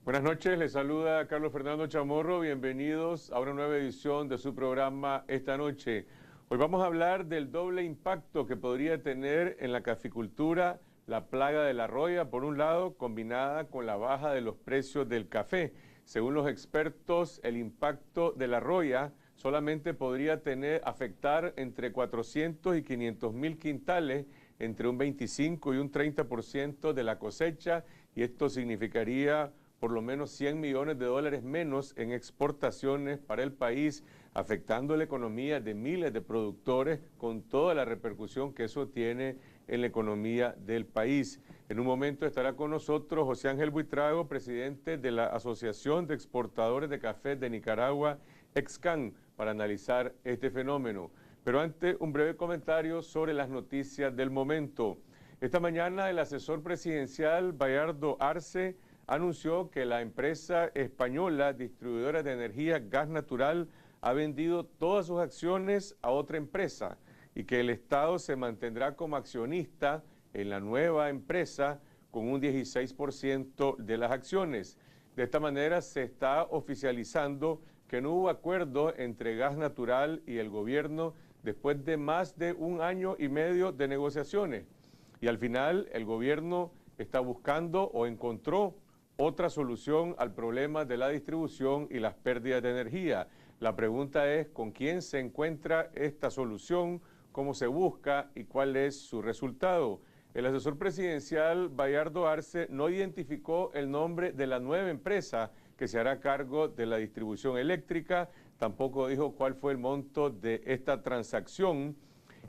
Buenas noches, les saluda Carlos Fernando Chamorro. Bienvenidos a una nueva edición de su programa Esta Noche. Hoy vamos a hablar del doble impacto que podría tener en la caficultura la plaga de la roya, por un lado, combinada con la baja de los precios del café. Según los expertos, el impacto de la roya solamente podría afectar entre 400 y 500 mil quintales, entre un 25 y un 30% de la cosecha, y esto significaría por lo menos 100 millones de dólares menos en exportaciones para el país, afectando la economía de miles de productores con toda la repercusión que eso tiene en la economía del país. En un momento estará con nosotros José Ángel Buitrago, presidente de la Asociación de Exportadores de Café de Nicaragua, EXCAN, para analizar este fenómeno. Pero antes, un breve comentario sobre las noticias del momento. Esta mañana el asesor presidencial Bayardo Arce anunció que la empresa española distribuidora de energía Gas Natural ha vendido todas sus acciones a otra empresa y que el Estado se mantendrá como accionista en la nueva empresa con un 16% de las acciones. De esta manera se está oficializando que no hubo acuerdo entre Gas Natural y el gobierno después de más de un año y medio de negociaciones. Y al final el gobierno está buscando o encontró otra solución al problema de la distribución y las pérdidas de energía. La pregunta es con quién se encuentra esta solución, cómo se busca y cuál es su resultado. El asesor presidencial Bayardo Arce no identificó el nombre de la nueva empresa que se hará cargo de la distribución eléctrica, tampoco dijo cuál fue el monto de esta transacción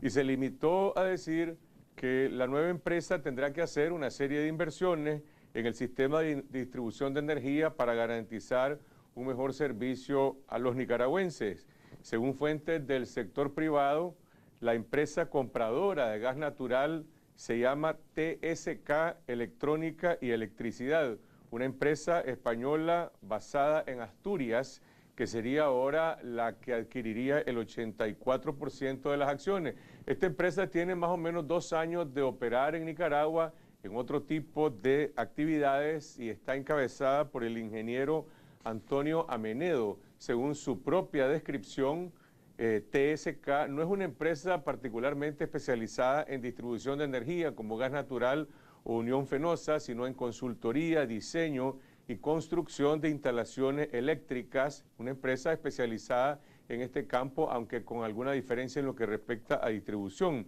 y se limitó a decir que la nueva empresa tendrá que hacer una serie de inversiones en el sistema de distribución de energía para garantizar un mejor servicio a los nicaragüenses. Según fuentes del sector privado, la empresa compradora de gas natural se llama TSK Electrónica y Electricidad, una empresa española basada en Asturias, que sería ahora la que adquiriría el 84% de las acciones. Esta empresa tiene más o menos 2 años de operar en Nicaragua en otro tipo de actividades y está encabezada por el ingeniero Antonio Amenedo. Según su propia descripción, TSK no es una empresa particularmente especializada en distribución de energía como Gas Natural o Unión Fenosa, sino en consultoría, diseño y construcción de instalaciones eléctricas, una empresa especializada en este campo, aunque con alguna diferencia en lo que respecta a distribución.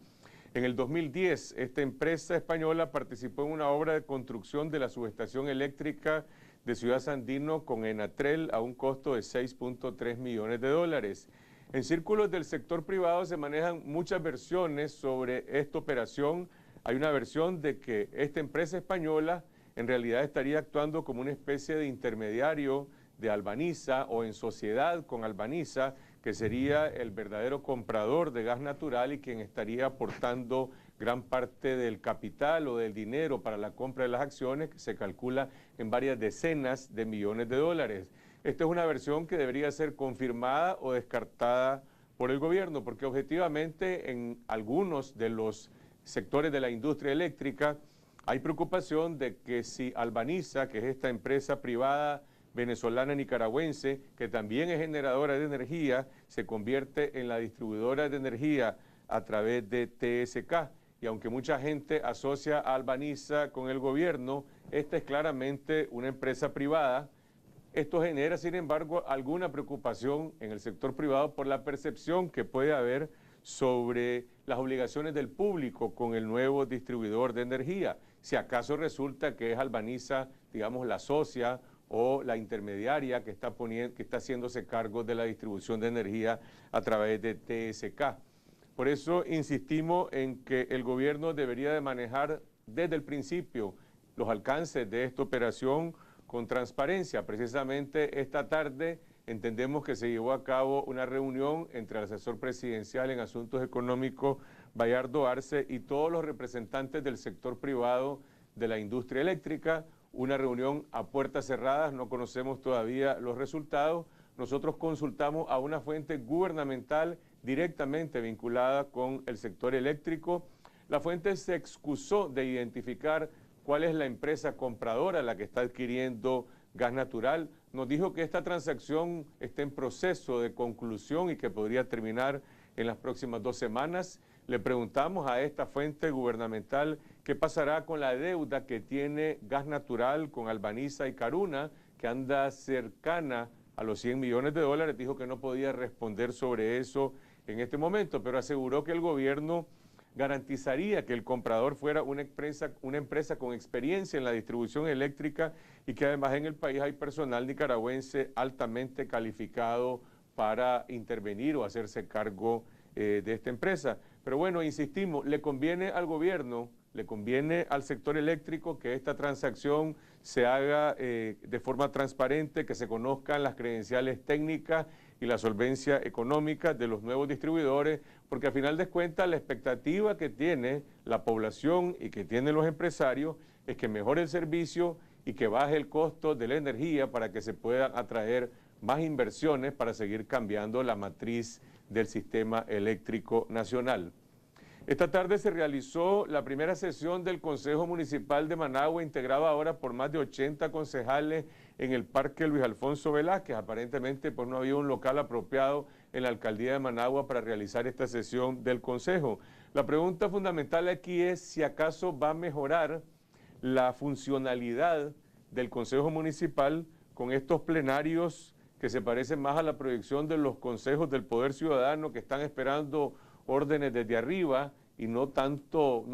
En el 2010, esta empresa española participó en una obra de construcción de la subestación eléctrica de Ciudad Sandino con Enatrel a un costo de 6.3 millones de dólares. En círculos del sector privado se manejan muchas versiones sobre esta operación. Hay una versión de que esta empresa española en realidad estaría actuando como una especie de intermediario de Albaniza o en sociedad con Albaniza, que sería el verdadero comprador de gas natural y quien estaría aportando gran parte del capital o del dinero para la compra de las acciones, que se calcula en varias decenas de millones de dólares. Esta es una versión que debería ser confirmada o descartada por el gobierno, porque objetivamente en algunos de los sectores de la industria eléctrica hay preocupación de que si Albaniza, que es esta empresa privada venezolana nicaragüense, que también es generadora de energía, se convierte en la distribuidora de energía a través de TSK. Y aunque mucha gente asocia a Albaniza con el gobierno, esta es claramente una empresa privada. Esto genera, sin embargo, alguna preocupación en el sector privado por la percepción que puede haber sobre las obligaciones del público con el nuevo distribuidor de energía. Si acaso resulta que es Albaniza, digamos, la socia o la intermediaria que está haciéndose cargo de la distribución de energía a través de TSK. Por eso insistimos en que el gobierno debería de manejar desde el principio los alcances de esta operación con transparencia. Precisamente esta tarde entendemos que se llevó a cabo una reunión entre el asesor presidencial en asuntos económicos, Bayardo Arce, y todos los representantes del sector privado de la industria eléctrica, una reunión a puertas cerradas, no conocemos todavía los resultados. Nosotros consultamos a una fuente gubernamental directamente vinculada con el sector eléctrico. La fuente se excusó de identificar cuál es la empresa compradora la que está adquiriendo gas natural. Nos dijo que esta transacción está en proceso de conclusión y que podría terminar en las próximas 2 semanas. Le preguntamos a esta fuente gubernamental qué pasará con la deuda que tiene Gas Natural con Albaniza y Caruna, que anda cercana a los $100 millones. Dijo que no podía responder sobre eso en este momento, pero aseguró que el gobierno garantizaría que el comprador fuera una empresa con experiencia en la distribución eléctrica y que además en el país hay personal nicaragüense altamente calificado para intervenir o hacerse cargo de esta empresa. Pero bueno, insistimos, le conviene al gobierno, le conviene al sector eléctrico que esta transacción se haga de forma transparente, que se conozcan las credenciales técnicas y la solvencia económica de los nuevos distribuidores, porque al final de cuentas la expectativa que tiene la población y que tienen los empresarios es que mejore el servicio y que baje el costo de la energía para que se puedan atraer más inversiones para seguir cambiando la matriz del sistema eléctrico nacional. Esta tarde se realizó la primera sesión del Consejo Municipal de Managua, integrado ahora por más de 80 concejales en el Parque Luis Alfonso Velázquez. Aparentemente pues no había un local apropiado en la Alcaldía de Managua para realizar esta sesión del Consejo. La pregunta fundamental aquí es si acaso va a mejorar la funcionalidad del Consejo Municipal con estos plenarios que se parecen más a la proyección de los consejos del Poder Ciudadano que están esperando órdenes desde arriba y no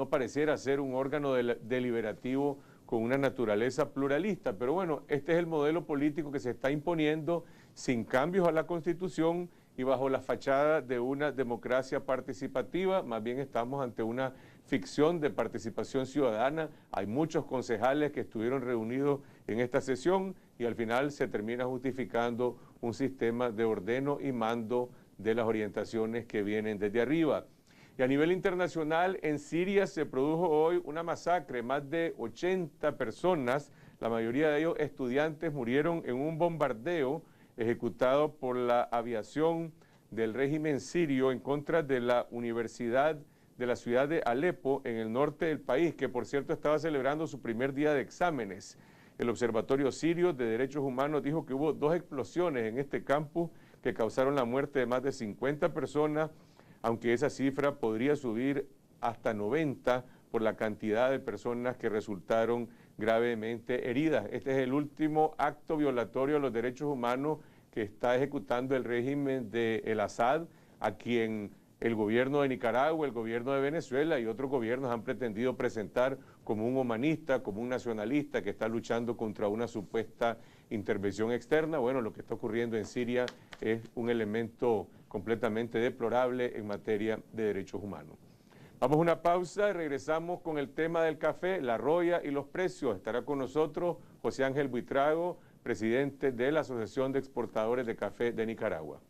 pareciera ser un órgano deliberativo con una naturaleza pluralista. Pero bueno, este es el modelo político que se está imponiendo sin cambios a la Constitución y bajo la fachada de una democracia participativa. Más bien estamos ante una ficción de participación ciudadana. Hay muchos concejales que estuvieron reunidos en esta sesión y al final se termina justificando un sistema de ordeno y mando de las orientaciones que vienen desde arriba. Y a nivel internacional, en Siria se produjo hoy una masacre. Más de 80 personas, la mayoría de ellos estudiantes, murieron en un bombardeo ejecutado por la aviación del régimen sirio en contra de la Universidad de la ciudad de Alepo, en el norte del país, que por cierto estaba celebrando su primer día de exámenes. El Observatorio Sirio de Derechos Humanos dijo que hubo 2 explosiones en este campus que causaron la muerte de más de 50 personas, aunque esa cifra podría subir hasta 90 por la cantidad de personas que resultaron gravemente heridas. Este es el último acto violatorio de los derechos humanos que está ejecutando el régimen de El Assad, a quien el gobierno de Nicaragua, el gobierno de Venezuela y otros gobiernos han pretendido presentar como un humanista, como un nacionalista que está luchando contra una supuesta intervención externa. Bueno, lo que está ocurriendo en Siria es un elemento completamente deplorable en materia de derechos humanos. Vamos a una pausa y regresamos con el tema del café, la roya y los precios. Estará con nosotros José Ángel Buitrago, presidente de la Asociación de Exportadores de Café de Nicaragua.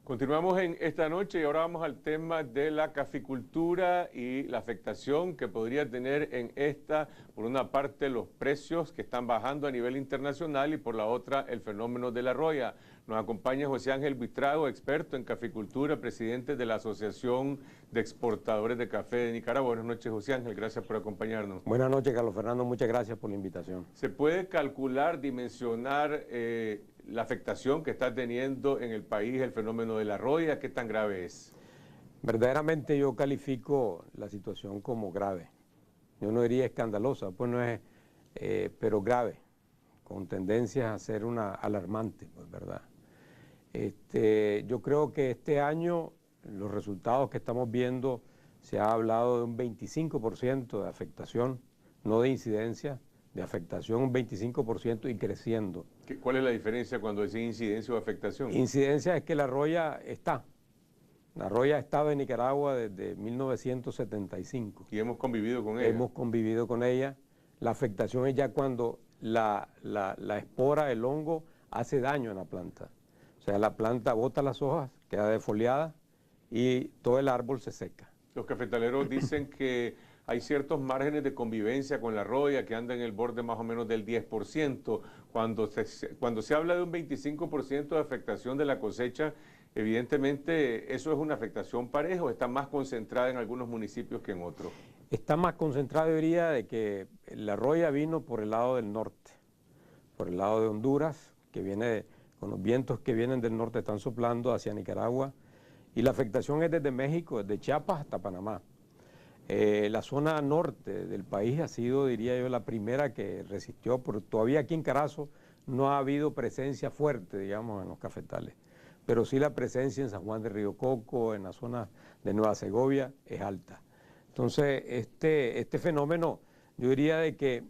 Continuamos en esta noche y ahora vamos al tema de la caficultura y la afectación que podría tener en esta, por una parte, los precios que están bajando a nivel internacional y por la otra, el fenómeno de la roya. Nos acompaña José Ángel Buitrago, experto en caficultura, presidente de la Asociación de Exportadores de Café de Nicaragua. Buenas noches, José Ángel, gracias por acompañarnos. Buenas noches, Carlos Fernando, muchas gracias por la invitación. ¿Se puede calcular, dimensionar la afectación que está teniendo en el país el fenómeno de la roya? ¿Qué tan grave es? Verdaderamente yo califico la situación como grave. Yo no diría escandalosa, pues no es, pero grave, con tendencias a ser una alarmante, pues, ¿verdad? Yo creo que este año los resultados que estamos viendo, se ha hablado de un 25% de afectación, no de incidencia, de afectación un 25% y creciendo. ¿Cuál es la diferencia cuando dice incidencia o afectación? Incidencia es que la roya está. La roya ha estado en Nicaragua desde 1975. Y hemos convivido con ella. Hemos convivido con ella. La afectación es ya cuando la espora, el hongo, hace daño a la planta. O sea, la planta bota las hojas, queda defoliada y todo el árbol se seca. Los cafetaleros dicen que hay ciertos márgenes de convivencia con la roya que anda en el borde más o menos del 10%. Cuando se habla de un 25% de afectación de la cosecha, evidentemente eso es una afectación pareja o está más concentrada en algunos municipios que en otros. Está más concentrado, yo diría, de que la roya vino por el lado del norte, por el lado de Honduras, que viene con los vientos que vienen del norte están soplando hacia Nicaragua, y la afectación es desde México, desde Chiapas hasta Panamá. La zona norte del país ha sido, diría yo, la primera que resistió, porque todavía aquí en Carazo no ha habido presencia fuerte, digamos, en los cafetales, pero sí la presencia en San Juan de Río Coco, en la zona de Nueva Segovia, es alta. Entonces, este fenómeno, yo diría de que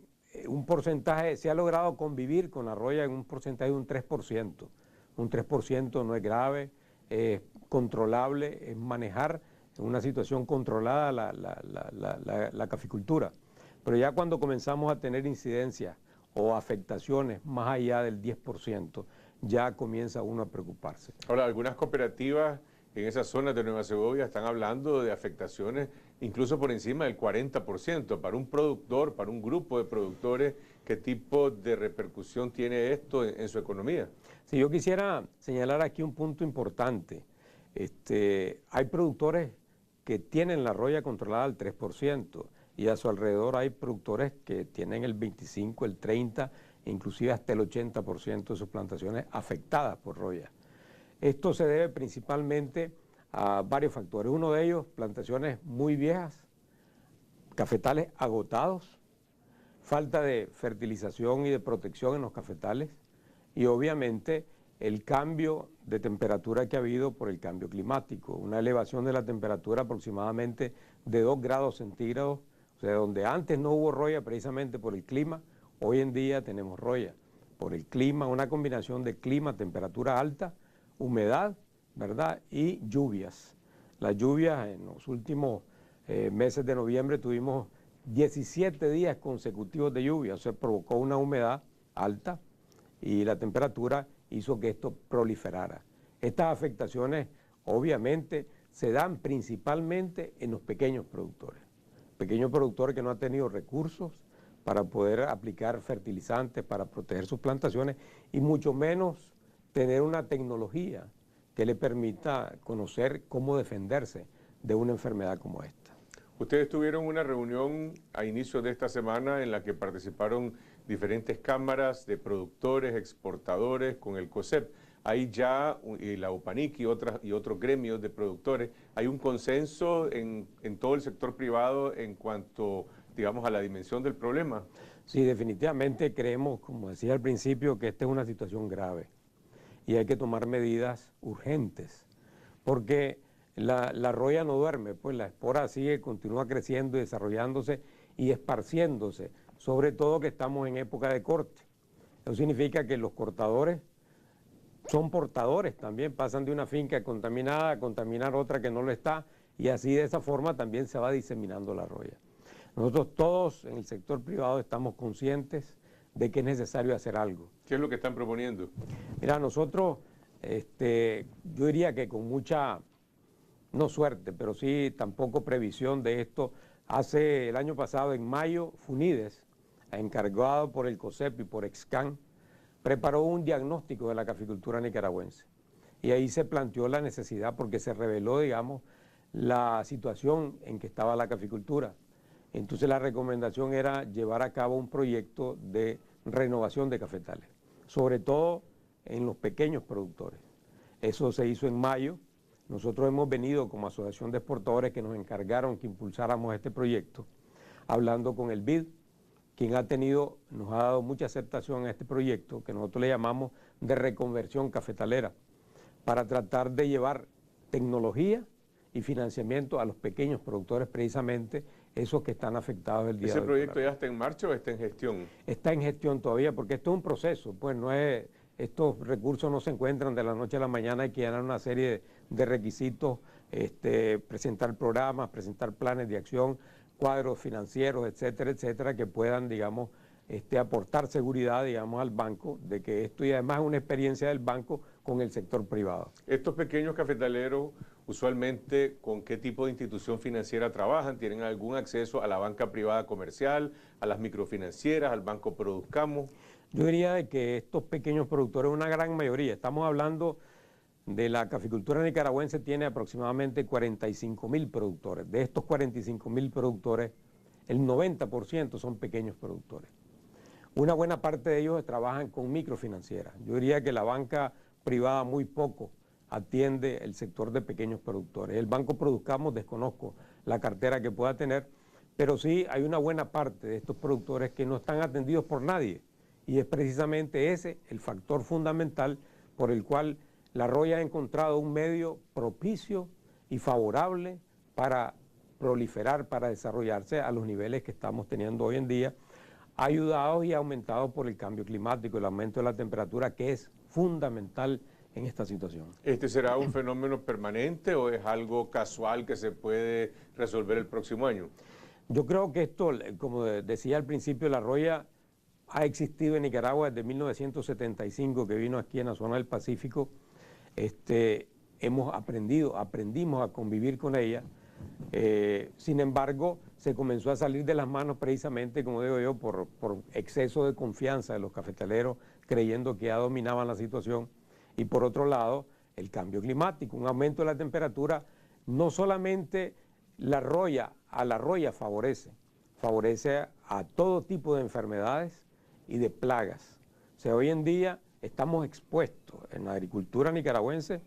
un porcentaje, se ha logrado convivir con la roya en un porcentaje de un 3%. Un 3% no es grave, es controlable, es manejar en una situación controlada la caficultura. Pero ya cuando comenzamos a tener incidencias o afectaciones más allá del 10%, ya comienza uno a preocuparse. Ahora, algunas cooperativas en esas zonas de Nueva Segovia están hablando de afectaciones incluso por encima del 40%. Para un productor, para un grupo de productores, ¿qué tipo de repercusión tiene esto en su economía? Sí, yo quisiera señalar aquí un punto importante. Hay productores que tienen la roya controlada al 3% y a su alrededor hay productores que tienen el 25, el 30, inclusive hasta el 80% de sus plantaciones afectadas por roya. Esto se debe principalmente a varios factores. Uno de ellos, plantaciones muy viejas, cafetales agotados, falta de fertilización y de protección en los cafetales y obviamente el cambio de temperatura que ha habido por el cambio climático, una elevación de la temperatura aproximadamente de 2 grados centígrados, o sea, donde antes no hubo roya precisamente por el clima, hoy en día tenemos roya por el clima, una combinación de clima, temperatura alta, humedad, ¿verdad? Y lluvias. Las lluvias en los últimos meses de noviembre tuvimos 17 días consecutivos de lluvia, o sea, provocó una humedad alta y la temperatura hizo que esto proliferara. Estas afectaciones obviamente se dan principalmente en los pequeños productores que no han tenido recursos para poder aplicar fertilizantes, para proteger sus plantaciones y mucho menos tener una tecnología que le permita conocer cómo defenderse de una enfermedad como esta. Ustedes tuvieron una reunión a inicios de esta semana en la que participaron diferentes cámaras de productores, exportadores con el COSEP. Hay ya la UPANIC y otros gremios de productores. ¿Hay un consenso en todo el sector privado en cuanto, digamos, a la dimensión del problema? Sí, definitivamente creemos, como decía al principio, que esta es una situación grave y hay que tomar medidas urgentes, porque la roya no duerme, pues la espora continúa creciendo y desarrollándose y esparciéndose, sobre todo que estamos en época de corte. Eso significa que los cortadores son portadores también, pasan de una finca contaminada a contaminar otra que no lo está y así de esa forma también se va diseminando la roya. Nosotros todos en el sector privado estamos conscientes de que es necesario hacer algo. ¿Qué es lo que están proponiendo? Mira, nosotros, yo diría que con mucha, no suerte, pero sí tampoco previsión de esto, el año pasado, en mayo, FUNIDES, encargado por el COSEP y por Excan, preparó un diagnóstico de la caficultura nicaragüense. Y ahí se planteó la necesidad, porque se reveló, digamos, la situación en que estaba la caficultura. Entonces la recomendación era llevar a cabo un proyecto de renovación de cafetales, sobre todo en los pequeños productores. Eso se hizo en mayo. Nosotros hemos venido como asociación de exportadores que nos encargaron que impulsáramos este proyecto, hablando con el BID, quien nos ha dado mucha aceptación a este proyecto, que nosotros le llamamos de reconversión cafetalera, para tratar de llevar tecnología y financiamiento a los pequeños productores, precisamente esos que están afectados el día de hoy. ¿Ese proyecto ya está en marcha o está en gestión? Está en gestión todavía, porque esto es un proceso, pues no es, estos recursos no se encuentran de la noche a la mañana, hay que llenar una serie de requisitos, presentar programas, presentar planes de acción, cuadros financieros, etcétera, etcétera, que puedan, digamos, aportar seguridad, digamos, al banco de que esto, y además es una experiencia del banco con el sector privado. Estos pequeños cafetaleros, usualmente, ¿con qué tipo de institución financiera trabajan? ¿Tienen algún acceso a la banca privada comercial, a las microfinancieras, al Banco Produzcamo? Yo diría de que estos pequeños productores, una gran mayoría, estamos hablando de la caficultura nicaragüense, tiene aproximadamente 45.000 productores. De estos 45.000 productores, el 90% son pequeños productores. Una buena parte de ellos trabajan con microfinancieras. Yo diría que la banca privada muy poco atiende el sector de pequeños productores. El Banco Produzcamos desconozco la cartera que pueda tener, pero sí hay una buena parte de estos productores que no están atendidos por nadie. Y es precisamente ese el factor fundamental por el cual La Roya ha encontrado un medio propicio y favorable para proliferar, para desarrollarse a los niveles que estamos teniendo hoy en día, ayudados y aumentados por el cambio climático, el aumento de la temperatura, que es fundamental en esta situación. ¿Este será un fenómeno permanente o es algo casual que se puede resolver el próximo año? Yo creo que esto, como decía al principio, La Roya ha existido en Nicaragua desde 1975, que vino aquí en la zona del Pacífico. Aprendimos a convivir con ella. Sin embargo, se comenzó a salir de las manos precisamente, como digo yo, por exceso de confianza de los cafetaleros, creyendo que ya dominaban la situación. Y por otro lado, el cambio climático, un aumento de la temperatura, no solamente a La Roya favorece a todo tipo de enfermedades y de plagas. O sea, hoy en día estamos expuestos en la agricultura nicaragüense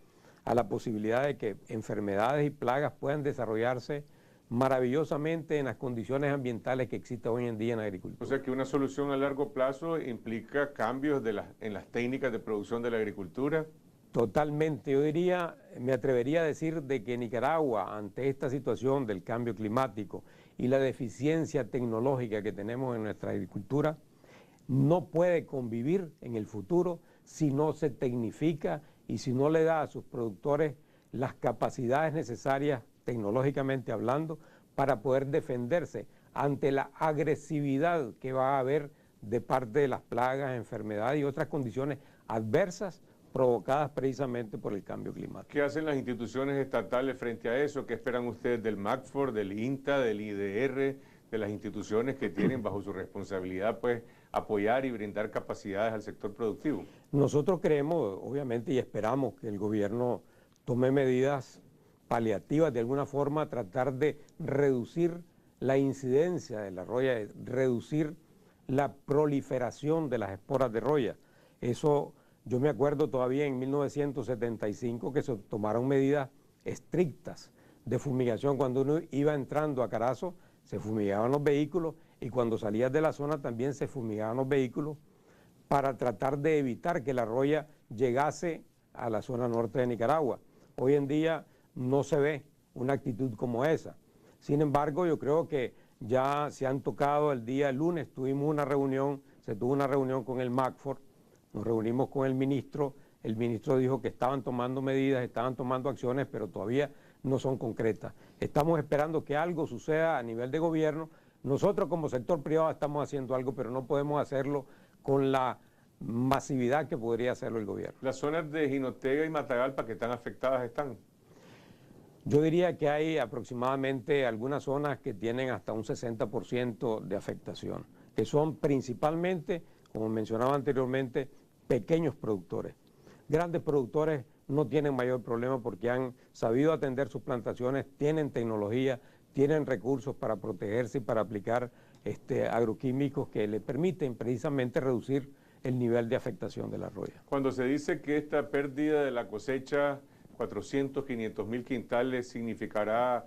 a la posibilidad de que enfermedades y plagas puedan desarrollarse maravillosamente en las condiciones ambientales que existen hoy en día en la agricultura. O sea que una solución a largo plazo implica cambios en las técnicas de producción de la agricultura. Totalmente, yo diría, me atrevería a decir de que Nicaragua, ante esta situación del cambio climático y la deficiencia tecnológica que tenemos en nuestra agricultura, no puede convivir en el futuro si no se tecnifica y si no le da a sus productores las capacidades necesarias, tecnológicamente hablando, para poder defenderse ante la agresividad que va a haber de parte de las plagas, enfermedades y otras condiciones adversas provocadas precisamente por el cambio climático. ¿Qué hacen las instituciones estatales frente a eso? ¿Qué esperan ustedes del MACFOR, del INTA, del IDR, de las instituciones que tienen bajo su responsabilidad pues apoyar y brindar capacidades al sector productivo? Nosotros creemos, obviamente, y esperamos que el gobierno tome medidas paliativas, de alguna forma tratar de reducir la incidencia de la roya, reducir la proliferación de las esporas de roya. Eso, yo me acuerdo todavía en 1975 que se tomaron medidas estrictas de fumigación. Cuando uno iba entrando a Carazo, se fumigaban los vehículos y cuando salías de la zona también se fumigaban los vehículos para tratar de evitar que la roya llegase a la zona norte de Nicaragua. Hoy en día no se ve una actitud como esa. Sin embargo, yo creo que ya se han tocado el día lunes, se tuvo una reunión con el MACFOR, nos reunimos con el ministro dijo que estaban tomando medidas, estaban tomando acciones, pero todavía no son concretas. Estamos esperando que algo suceda a nivel de gobierno. Nosotros como sector privado estamos haciendo algo, pero no podemos hacerlo con la masividad que podría hacerlo el gobierno. ¿Las zonas de Jinotega y Matagalpa que están afectadas están? Yo diría que hay aproximadamente algunas zonas que tienen hasta un 60% de afectación, que son principalmente, como mencionaba anteriormente, pequeños productores. Grandes productores no tienen mayor problema porque han sabido atender sus plantaciones, tienen tecnología, tienen recursos para protegerse y para aplicar agroquímicos que le permiten precisamente reducir el nivel de afectación de la roya. Cuando se dice que esta pérdida de la cosecha, 400, 500 mil quintales, significará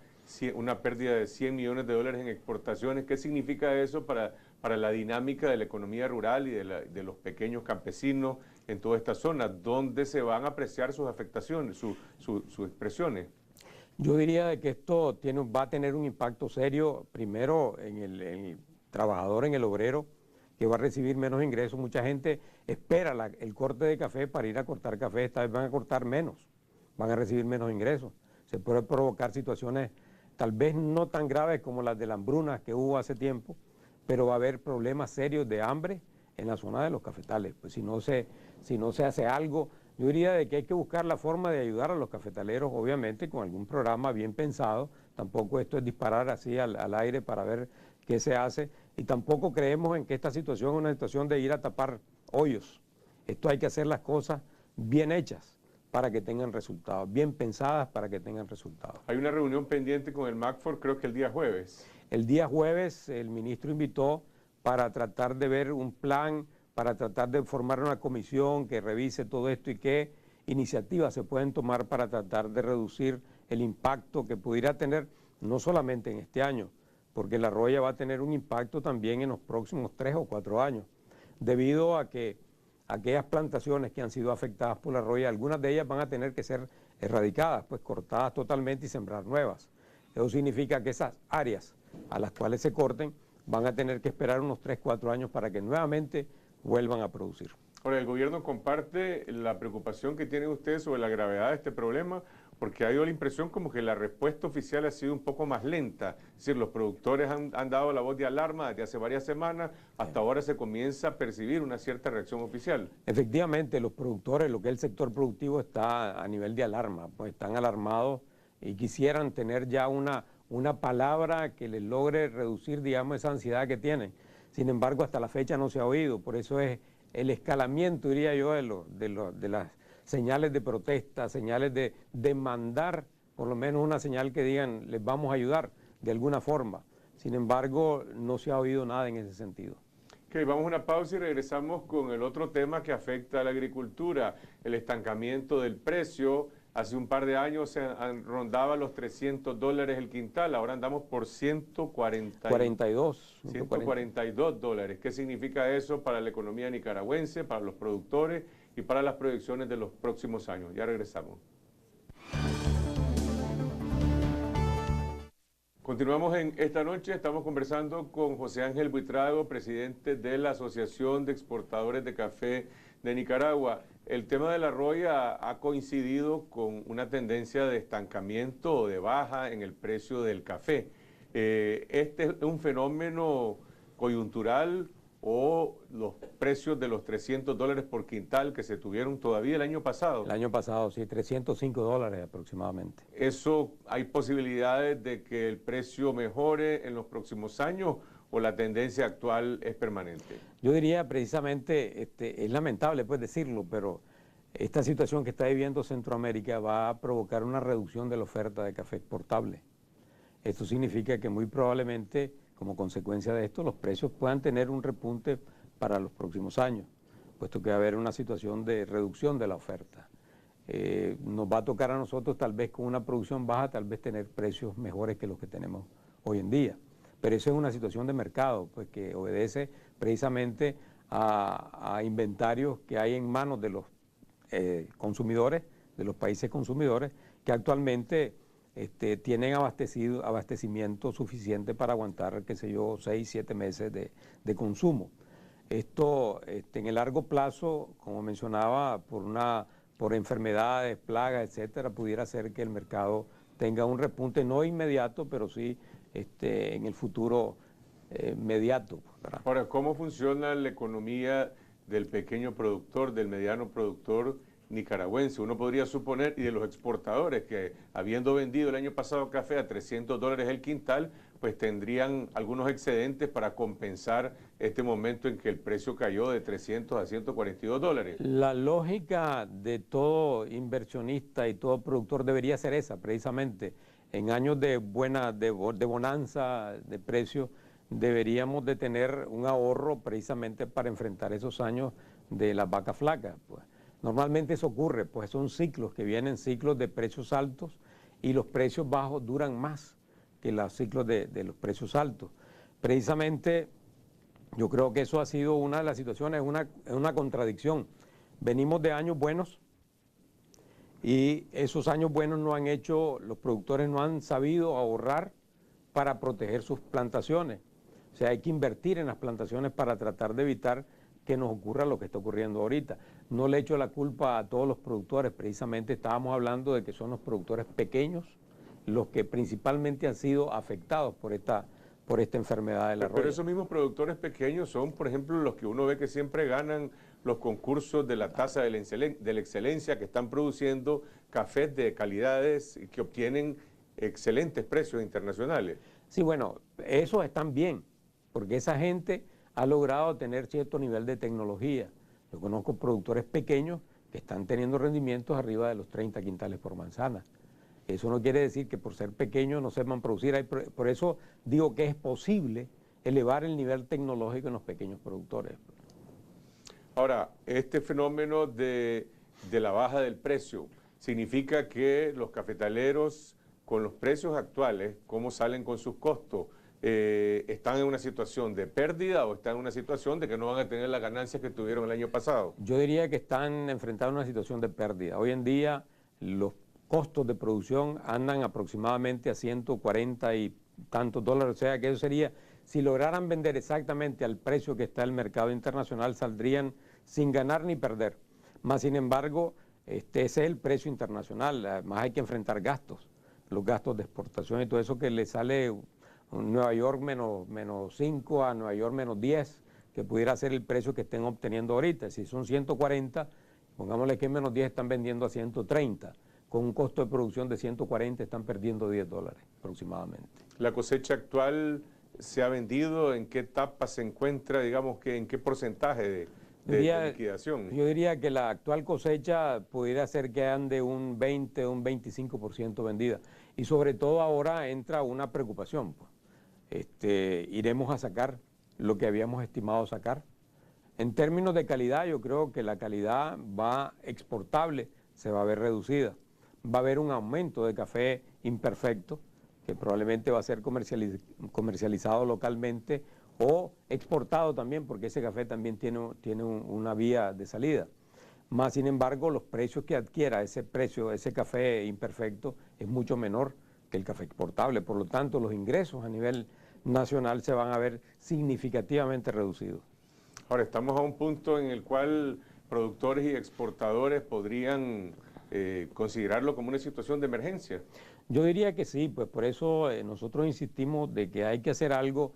una pérdida de 100 millones de dólares en exportaciones, ¿qué significa eso para la dinámica de la economía rural y de los pequeños campesinos en toda esta zona? ¿Dónde se van a apreciar sus afectaciones, sus expresiones? Yo diría que esto va a tener un impacto serio, primero en el trabajador, en el obrero, que va a recibir menos ingresos. Mucha gente espera el corte de café para ir a cortar café, esta vez van a cortar menos, van a recibir menos ingresos. Se puede provocar situaciones tal vez no tan graves como las de la hambruna que hubo hace tiempo, pero va a haber problemas serios de hambre en la zona de los cafetales. Pues si no se hace algo, yo diría de que hay que buscar la forma de ayudar a los cafetaleros, obviamente con algún programa bien pensado. Tampoco esto es disparar así al aire para ver qué se hace, y tampoco creemos en que esta situación es una situación de ir a tapar hoyos. Esto hay que hacer las cosas bien hechas para que tengan resultados, bien pensadas para que tengan resultados. Hay una reunión pendiente con el MACFOR, creo que el día jueves. El día jueves el ministro invitó para tratar de ver un plan, para tratar de formar una comisión que revise todo esto y qué iniciativas se pueden tomar para tratar de reducir el impacto que pudiera tener, no solamente en este año, porque la roya va a tener un impacto también en los próximos 3 o 4 años, debido a que aquellas plantaciones que han sido afectadas por la roya, algunas de ellas van a tener que ser erradicadas, pues cortadas totalmente y sembrar nuevas. Eso significa que esas áreas a las cuales se corten van a tener que esperar unos 3 o 4 años para que nuevamente vuelvan a producir. Ahora, ¿el gobierno comparte la preocupación que tienen ustedes sobre la gravedad de este problema? Porque ha dado la impresión como que la respuesta oficial ha sido un poco más lenta. Es decir, los productores han dado la voz de alarma desde hace varias semanas, hasta ahora se comienza a percibir una cierta reacción oficial. Efectivamente, los productores, lo que es el sector productivo, está a nivel de alarma, pues están alarmados y quisieran tener ya una palabra que les logre reducir, digamos, esa ansiedad que tienen. Sin embargo, hasta la fecha no se ha oído, por eso es el escalamiento, diría yo, de las señales de protesta, señales de demandar, por lo menos una señal que digan, les vamos a ayudar de alguna forma. Sin embargo, no se ha oído nada en ese sentido. Ok, vamos a una pausa y regresamos con el otro tema que afecta a la agricultura, el estancamiento del precio. Hace un par de años se rondaba los $300 el quintal, ahora andamos por 142 dólares. ¿Qué significa eso para la economía nicaragüense, para los productores y para las proyecciones de los próximos años? Ya regresamos. Continuamos en esta noche, estamos conversando con José Ángel Buitrago, presidente de la Asociación de Exportadores de Café de Nicaragua. El tema de la roya ha coincidido con una tendencia de estancamiento o de baja en el precio del café. ¿Este es un fenómeno coyuntural o los precios de los $300 por quintal que se tuvieron todavía el año pasado? El año pasado, sí, $305 aproximadamente. ¿Eso hay posibilidades de que el precio mejore en los próximos años o la tendencia actual es permanente? Yo diría precisamente, es lamentable pues decirlo, pero esta situación que está viviendo Centroamérica va a provocar una reducción de la oferta de café exportable. Esto significa que muy probablemente, como consecuencia de esto, los precios puedan tener un repunte para los próximos años, puesto que va a haber una situación de reducción de la oferta. Nos va a tocar a nosotros, tal vez con una producción baja, tal vez tener precios mejores que los que tenemos hoy en día. Pero eso es una situación de mercado, pues que obedece precisamente a inventarios que hay en manos de los consumidores, de los países consumidores, que actualmente tienen abastecimiento suficiente para aguantar, qué sé yo, 6, 7 meses de consumo. Esto en el largo plazo, como mencionaba, por enfermedades, plagas, etcétera, pudiera ser que el mercado tenga un repunte no inmediato, pero sí en el futuro inmediato. ¿Verdad? Ahora, ¿cómo funciona la economía del pequeño productor, del mediano productor nicaragüense? Uno podría suponer, y de los exportadores, que habiendo vendido el año pasado café a $300 el quintal, pues tendrían algunos excedentes para compensar este momento en que el precio cayó de 300 a 142 dólares. La lógica de todo inversionista y todo productor debería ser esa, precisamente. En años de bonanza de precios, deberíamos de tener un ahorro precisamente para enfrentar esos años de las vacas flacas. Pues. Normalmente eso ocurre, pues son ciclos que vienen, ciclos de precios altos, y los precios bajos duran más que los ciclos de los precios altos. Precisamente yo creo que eso ha sido una de las situaciones, es una contradicción. Venimos de años buenos y esos años buenos no han hecho, los productores no han sabido ahorrar para proteger sus plantaciones. O sea, hay que invertir en las plantaciones para tratar de evitar que nos ocurra lo que está ocurriendo ahorita. No le echo la culpa a todos los productores, precisamente estábamos hablando de que son los productores pequeños los que principalmente han sido afectados por esta enfermedad de la roya. Pero esos mismos productores pequeños son, por ejemplo, los que uno ve que siempre ganan los concursos de la tasa de la excelencia, que están produciendo cafés de calidades que obtienen excelentes precios internacionales. Sí, bueno, esos están bien, porque esa gente ha logrado tener cierto nivel de tecnología. Yo conozco productores pequeños que están teniendo rendimientos arriba de los 30 quintales por manzana. Eso no quiere decir que por ser pequeños no sepan producir. Por eso digo que es posible elevar el nivel tecnológico en los pequeños productores. Ahora, este fenómeno de la baja del precio significa que los cafetaleros, con los precios actuales, cómo salen con sus costos, ¿están en una situación de pérdida o están en una situación de que no van a tener las ganancias que tuvieron el año pasado? Yo diría que están enfrentando una situación de pérdida. Hoy en día los costos de producción andan aproximadamente a 140 y tantos dólares, o sea que eso sería, si lograran vender exactamente al precio que está el mercado internacional, saldrían sin ganar ni perder. Más sin embargo, ese es el precio internacional, además hay que enfrentar gastos, los gastos de exportación y todo eso que le sale Nueva York menos 5 a Nueva York menos 10, que pudiera ser el precio que estén obteniendo ahorita. Si son 140, pongámosle que en menos 10 están vendiendo a 130. Con un costo de producción de 140 están perdiendo 10 dólares aproximadamente. ¿La cosecha actual se ha vendido? ¿En qué etapa se encuentra? Digamos que en qué porcentaje de liquidación. Yo diría que la actual cosecha pudiera ser que ande un 20 o un 25% vendida. Y sobre todo ahora entra una preocupación. Iremos a sacar lo que habíamos estimado sacar. En términos de calidad, yo creo que la calidad va exportable, se va a ver reducida. Va a haber un aumento de café imperfecto, que probablemente va a ser comercializado localmente o exportado también, porque ese café también tiene una vía de salida. Más sin embargo, los precios que adquiera ese café imperfecto es mucho menor que el café exportable. Por lo tanto, los ingresos a nivel nacional se van a ver significativamente reducidos. Ahora, estamos a un punto en el cual productores y exportadores podrían considerarlo como una situación de emergencia. Yo diría que sí, pues por eso nosotros insistimos de que hay que hacer algo.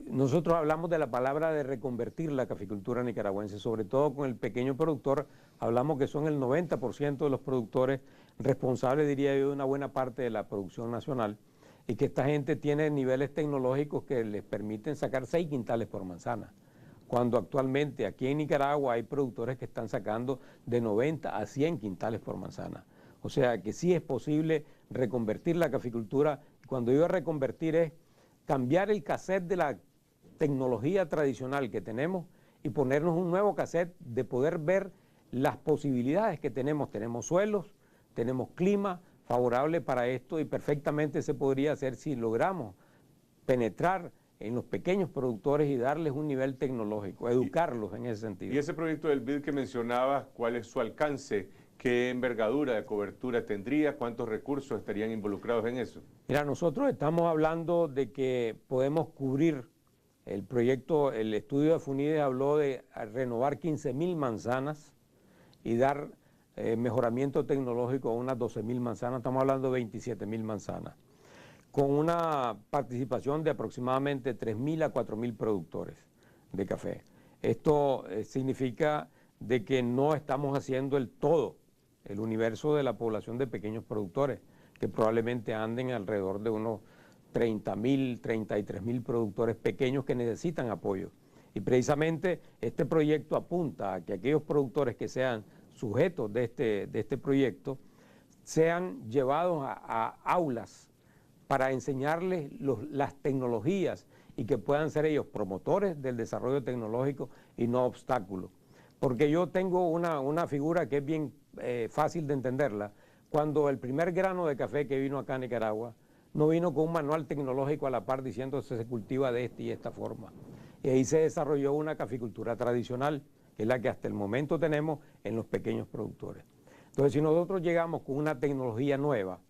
Nosotros hablamos de la palabra de reconvertir la caficultura nicaragüense, sobre todo con el pequeño productor. Hablamos que son el 90% de los productores responsables, diría yo, de una buena parte de la producción nacional, y que esta gente tiene niveles tecnológicos que les permiten sacar 6 quintales por manzana, cuando actualmente aquí en Nicaragua hay productores que están sacando de 90 a 100 quintales por manzana. O sea que sí es posible reconvertir la caficultura. Cuando digo reconvertir es cambiar el cassette de la tecnología tradicional que tenemos y ponernos un nuevo cassette de poder ver las posibilidades que tenemos. Tenemos suelos, tenemos clima favorable para esto y perfectamente se podría hacer si logramos penetrar en los pequeños productores y darles un nivel tecnológico, educarlos en ese sentido. Y ese proyecto del BID que mencionabas, ¿cuál es su alcance? ¿Qué envergadura de cobertura tendría? ¿Cuántos recursos estarían involucrados en eso? Mira, nosotros estamos hablando de que podemos cubrir el proyecto, el estudio de FUNIDE habló de renovar 15.000 manzanas y dar mejoramiento tecnológico a unas 12.000 manzanas, estamos hablando de 27.000 manzanas, con una participación de aproximadamente 3.000 a 4.000 productores de café. Esto significa de que no estamos haciendo el universo de la población de pequeños productores, que probablemente anden alrededor de unos 30.000, 33.000 productores pequeños que necesitan apoyo. Y precisamente este proyecto apunta a que aquellos productores que sean sujetos de este proyecto sean llevados a aulas para enseñarles las tecnologías y que puedan ser ellos promotores del desarrollo tecnológico y no obstáculos. Porque yo tengo una figura que es bien fácil de entenderla. Cuando el primer grano de café que vino acá a Nicaragua, no vino con un manual tecnológico a la par diciendo que se cultiva de esta y esta forma. Y ahí se desarrolló una caficultura tradicional, que es la que hasta el momento tenemos en los pequeños productores. Entonces, si nosotros llegamos con una tecnología nueva,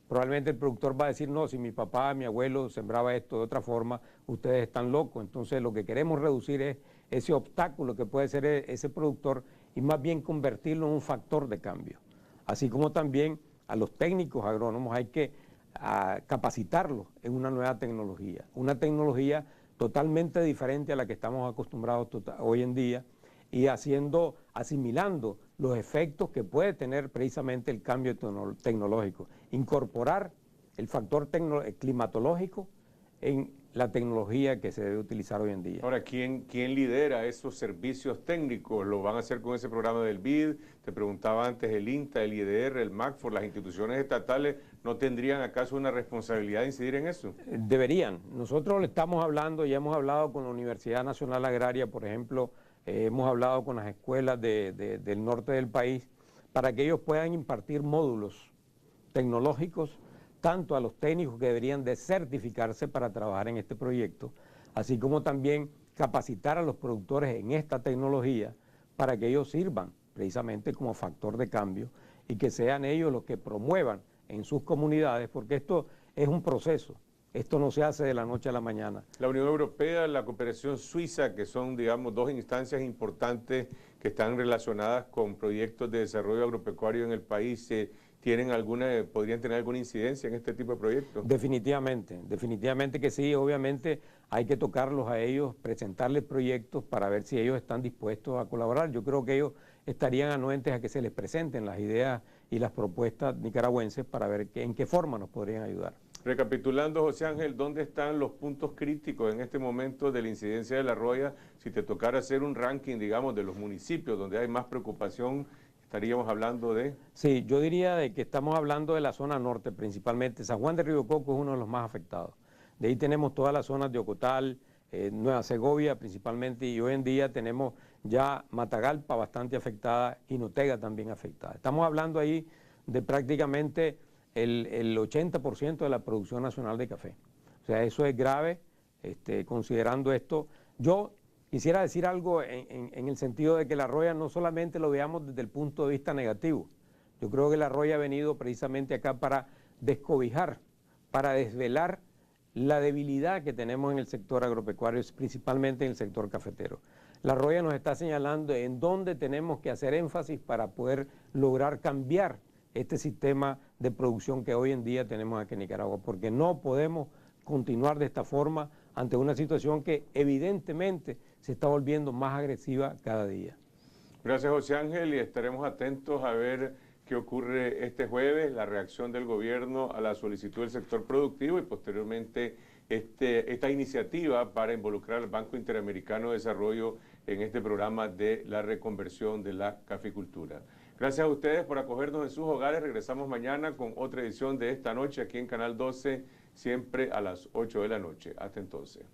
probablemente el productor va a decir, no, si mi papá, mi abuelo sembraba esto de otra forma, ustedes están locos. Entonces, lo que queremos reducir es ese obstáculo que puede ser ese productor y más bien convertirlo en un factor de cambio. Así como también a los técnicos agrónomos hay que capacitarlos en una nueva una tecnología totalmente diferente a la que estamos acostumbrados hoy en día y asimilando los efectos que puede tener precisamente el cambio tecnológico. Incorporar el factor climatológico en la tecnología que se debe utilizar hoy en día. Ahora, ¿quién lidera esos servicios técnicos? ¿Lo van a hacer con ese programa del BID? Te preguntaba antes, el INTA, el IDR, el MACFOR, las instituciones estatales, ¿no tendrían acaso una responsabilidad de incidir en eso? Deberían. Nosotros le estamos hablando, ya hemos hablado con la Universidad Nacional Agraria, por ejemplo, hemos hablado con las escuelas del norte del país, para que ellos puedan impartir módulos tecnológicos tanto a los técnicos que deberían de certificarse para trabajar en este proyecto, así como también capacitar a los productores en esta tecnología para que ellos sirvan precisamente como factor de cambio y que sean ellos los que promuevan en sus comunidades, porque esto es un proceso, esto no se hace de la noche a la mañana. La Unión Europea, la cooperación suiza, que son, digamos, dos instancias importantes que están relacionadas con proyectos de desarrollo agropecuario en el país, podrían tener alguna incidencia en este tipo de proyectos. Definitivamente que sí. Obviamente hay que tocarlos a ellos, presentarles proyectos para ver si ellos están dispuestos a colaborar. Yo creo que ellos estarían anuentes a que se les presenten las ideas y las propuestas nicaragüenses para ver en qué forma nos podrían ayudar. Recapitulando, José Ángel, ¿dónde están los puntos críticos en este momento de la incidencia de la roya? Si te tocara hacer un ranking, digamos, de los municipios donde hay más preocupación, estaríamos hablando de... Sí, yo diría de que estamos hablando de la zona norte principalmente. San Juan de Río Coco es uno de los más afectados. De ahí tenemos todas las zonas de Ocotal, Nueva Segovia principalmente, y hoy en día tenemos ya Matagalpa bastante afectada y Notega también afectada. Estamos hablando ahí de prácticamente el 80% de la producción nacional de café. O sea, eso es grave, considerando esto. Yo quisiera decir algo en el sentido de que la roya no solamente lo veamos desde el punto de vista negativo. Yo creo que la roya ha venido precisamente acá para descobijar, para desvelar la debilidad que tenemos en el sector agropecuario, principalmente en el sector cafetero. La roya nos está señalando en dónde tenemos que hacer énfasis para poder lograr cambiar este sistema de producción que hoy en día tenemos aquí en Nicaragua, porque no podemos continuar de esta forma ante una situación que evidentemente se está volviendo más agresiva cada día. Gracias, José Ángel, y estaremos atentos a ver qué ocurre este jueves, la reacción del gobierno a la solicitud del sector productivo y posteriormente esta iniciativa para involucrar al Banco Interamericano de Desarrollo en este programa de la reconversión de la caficultura. Gracias a ustedes por acogernos en sus hogares. Regresamos mañana con otra edición de Esta Noche aquí en Canal 12, siempre a las 8 de la noche. Hasta entonces.